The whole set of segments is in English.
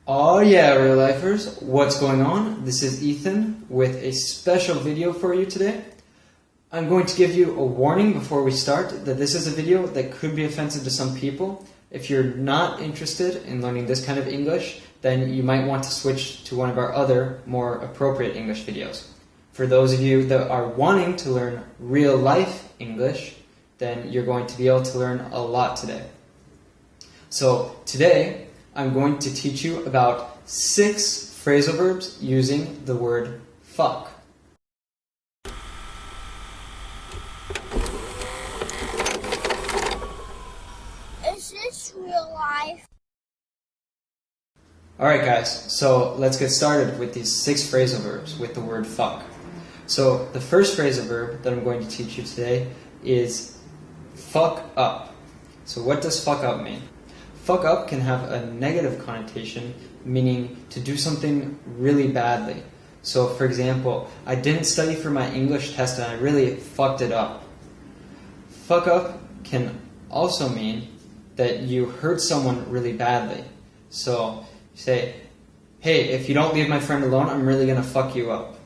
Oh yeah, real lifers, what's going on? This is Ethan with a special video for you today. I'm going to give you a warning before we start that this is a video that could be offensive to some people. If you're not interested in learning this kind of English, then you might want to switch to one of our other, more appropriate English videos. For those of you that are wanting to learn real life English, then you're going to be able to learn a lot today. So today, I'm going to teach you about 6 phrasal verbs using the word fuck. Is this real life? Alright guys, so let's get started with these 6 phrasal verbs with the word fuck. So the first phrasal verb that I'm going to teach you today is fuck up. So what does fuck up mean? Fuck up can have a negative connotation, meaning to do something really badly. So for example, I didn't study for my English test and I really fucked it up. Fuck up can also mean that you hurt someone really badly. So you say, hey, if you don't leave my friend alone, I'm really going to fuck you up.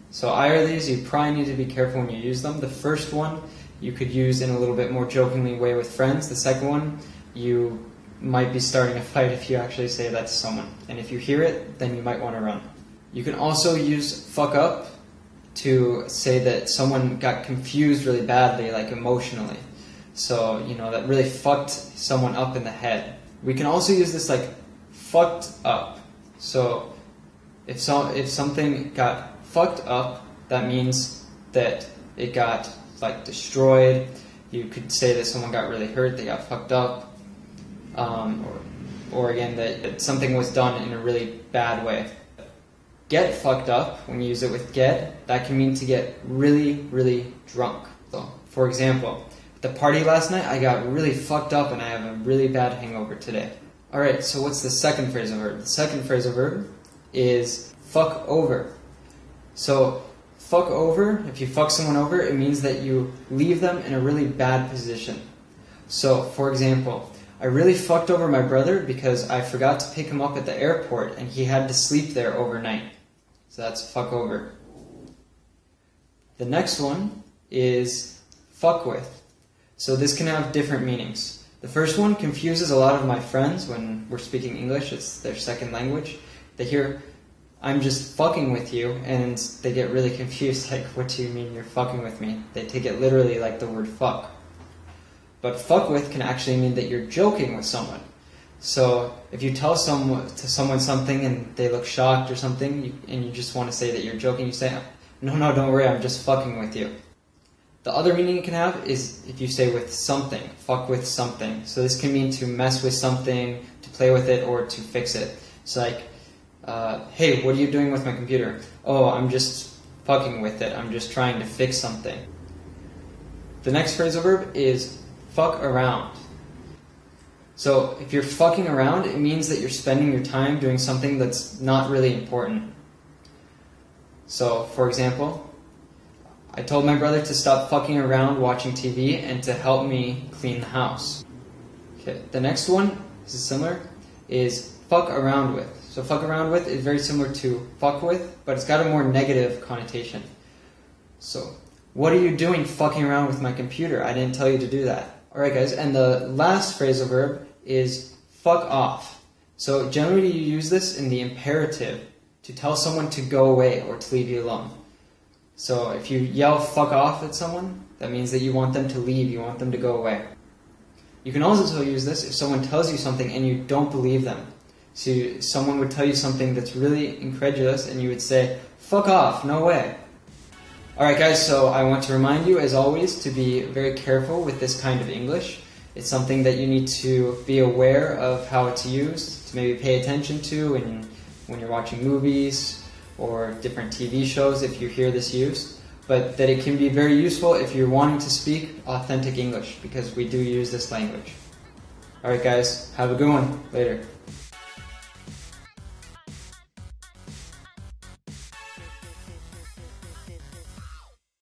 So either of these, you probably need to be careful when you use them. The first one you could use in a little bit more jokingly way with friends. The second one, you might be starting a fight if you actually say that to someone. And if you hear it, then you might want to run. You can also use fuck up to say that someone got confused really badly, like emotionally. So, that really fucked someone up in the head. We can also use this like fucked up. So if something got fucked up, that means that it got like destroyed. You could say that someone got really hurt, they got fucked up. Or again, that something was done in a really bad way. Get fucked up, when you use it with get, that can mean to get really, really drunk. So, for example, at the party last night, I got really fucked up and I have a really bad hangover today. Alright, so what's the second phrasal verb? The second phrasal verb is fuck over. So, fuck over, if you fuck someone over, it means that you leave them in a really bad position. So, for example, I really fucked over my brother because I forgot to pick him up at the airport and he had to sleep there overnight. So that's fuck over. The next one is fuck with. So this can have different meanings. The first one confuses a lot of my friends when we're speaking English. It's their second language. They hear, I'm just fucking with you, and they get really confused, like, what do you mean you're fucking with me? They take it literally like the word fuck. But fuck with can actually mean that you're joking with someone. So if you tell someone something and they look shocked or something, and you just want to say that you're joking, you say, no, don't worry, I'm just fucking with you. The other meaning it can have is if you say with something, fuck with something. So this can mean to mess with something, to play with it, or to fix it. It's like, hey, what are you doing with my computer? Oh, I'm just fucking with it. I'm just trying to fix something. The next phrasal verb is fuck around. So if you're fucking around, it means that you're spending your time doing something that's not really important. So, for example, I told my brother to stop fucking around watching TV and to help me clean the house. Okay, the next one, this is similar, is fuck around with. So fuck around with is very similar to fuck with, but it's got a more negative connotation. So, what are you doing fucking around with my computer? I didn't tell you to do that. Alright guys, and the last phrasal verb is fuck off. So generally you use this in the imperative to tell someone to go away or to leave you alone. So if you yell fuck off at someone, that means that you want them to leave, you want them to go away. You can also use this if someone tells you something and you don't believe them. So someone would tell you something that's really incredulous and you would say, fuck off, no way. Alright guys, so I want to remind you, as always, to be very careful with this kind of English. It's something that you need to be aware of how it's used, to maybe pay attention to when you're watching movies or different TV shows if you hear this used. But that it can be very useful if you're wanting to speak authentic English, because we do use this language. Alright guys, have a good one. Later.